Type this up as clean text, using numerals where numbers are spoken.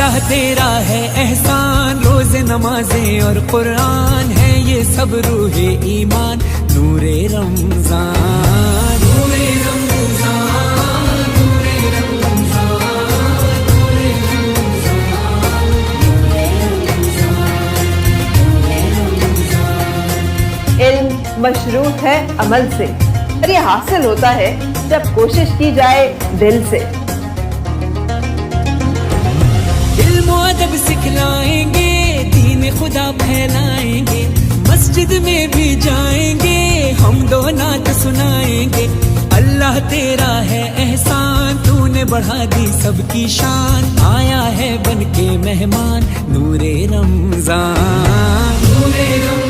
अल्लाह तेरा है एहसान, रोज़े नमाजें और कुरान है ये सब रूहे ईमान, नूरे रमजान, नूरे रमजान, नूरे रमजान, नूरे रमजान, नूरे रमजान। इल्म मशरूत है अमल से, और ये हासिल होता है जब कोशिश की जाए दिल से। अदब सिखलाएंगे, दीन खुदा फैलाएंगे, मस्जिद में भी जाएंगे, हम दो नात सुनाएंगे। अल्लाह तेरा है एहसान, तूने बढ़ा दी सबकी शान, आया है बन के मेहमान, नूरे रमजान, नूरे रमजान।